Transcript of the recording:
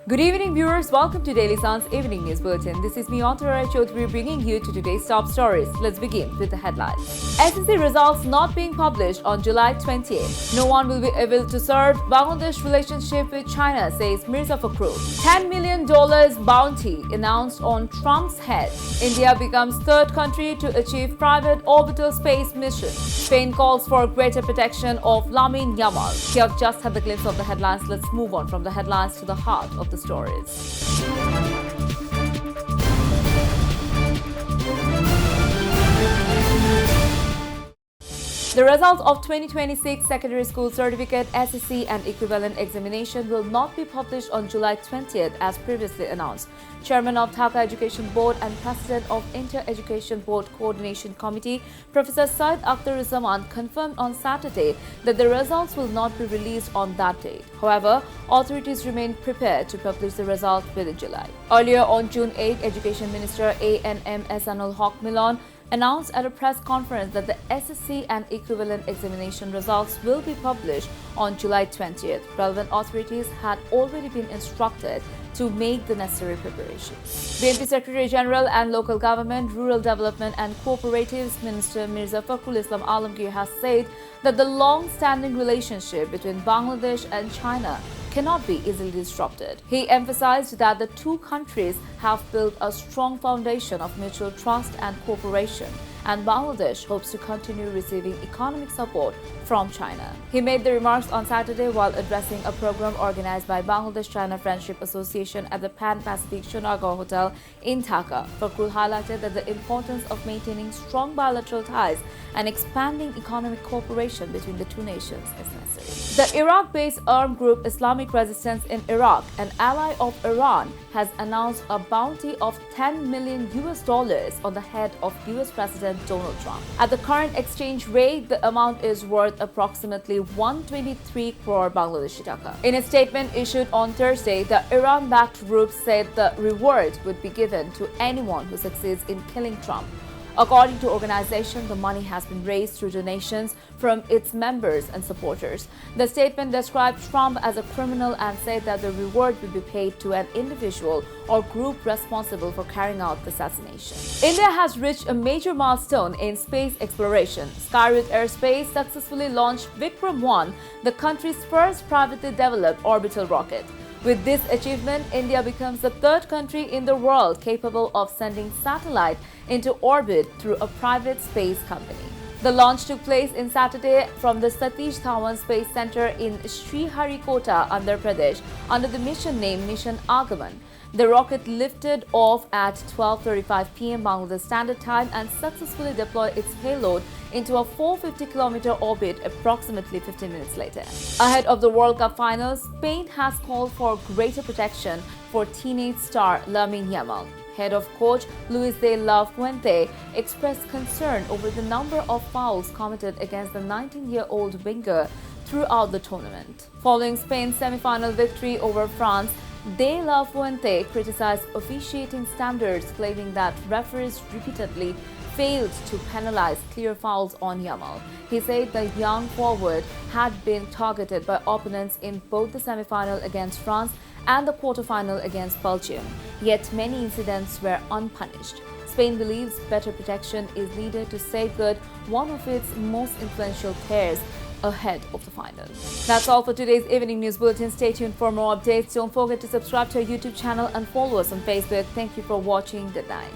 Good evening, viewers. Welcome to Daily Sun's Evening News Bulletin. This is 𝗞𝗲𝘆𝘄cie𝗿𝗱𝘀 bringing you to today's top stories. Let's begin with the headlines. SSC results not being published on July 20th. No one will be able to serve Bangladesh relationship with China, says 𝗞𝗲𝘆𝘄cie𝗿𝗱𝘀. $10 million bounty announced on Trump's head. India becomes third country to achieve private orbital space mission. Spain calls for greater protection of Lamine Yamal. You have just had the glimpse of the headlines. Let's move on from the headlines to the heart of the stories. The results of 2026 Secondary School Certificate, SSC and equivalent examination will not be published on July 20th as previously announced. Chairman of Dhaka Education Board and President of Inter-Education Board Coordination Committee, Professor 𝗞𝗲𝘆𝘄cie𝗿𝗱𝘀 confirmed on Saturday that the results will not be released on that date. However, authorities remain prepared to publish the result within July. Earlier on June 8, Education Minister A.N.M. Ehsanul Haq Milon announced at a press conference that the SSC and equivalent examination results will be published on July 20th. Relevant authorities had already been instructed to make the necessary preparations. BNP Secretary General and Local Government, Rural Development and Cooperatives Minister Mirza Fakhrul Islam Alamgir has said that the long-standing relationship between Bangladesh and China cannot be easily disrupted. He emphasized that the two countries have built a strong foundation of mutual trust and cooperation, and Bangladesh hopes to continue receiving economic support from China. He made the remarks on Saturday while addressing a program organized by Bangladesh-China Friendship Association at the Pan-Pacific Bashundhara Hotel in Dhaka. Fakhrul highlighted that the importance of maintaining strong bilateral ties and expanding economic cooperation between the two nations is necessary. The Iraq-based armed group Islamic Resistance in Iraq, an ally of Iran, has announced a bounty of $10 million on the head of US President Donald Trump. At the current exchange rate, the amount is worth approximately 123 crore Bangladeshi taka. In a statement issued on Thursday, the Iran-backed group said the reward would be given to anyone who succeeds in killing Trump. According to the organization, the money has been raised through donations from its members and supporters. The statement described Trump as a criminal and said that the reward will be paid to an individual or group responsible for carrying out the assassination. India has reached a major milestone in space exploration. Skyroot Aerospace successfully launched Vikram-1, the country's first privately developed orbital rocket. With this achievement, India becomes the third country in the world capable of sending satellite into orbit through a private space company. The launch took place on Saturday from the Satish Dhawan Space Center in Sriharikota, Andhra Pradesh, under the mission name Mission Agaman. The rocket lifted off at 12:35 p.m. Bangladesh Standard Time and successfully deployed its payload into a 450-kilometer orbit approximately 15 minutes later. Ahead of the World Cup finals, Spain has called for greater protection for teenage star Lamine Yamal. Head of coach Luis de la Fuente expressed concern over the number of fouls committed against the 19-year-old winger throughout the tournament. Following Spain's semi-final victory over France, De La Fuente criticized officiating standards, claiming that referees repeatedly failed to penalize clear fouls on Yamal. He said the young forward had been targeted by opponents in both the semi-final against France and the quarter-final against Belgium, yet many incidents were unpunished. Spain believes better protection is needed to safeguard one of its most influential players ahead of the final. That's all for today's Evening News Bulletin. Stay tuned for more updates. Don't forget to subscribe to our YouTube channel and follow us on Facebook. Thank you for watching. Good night.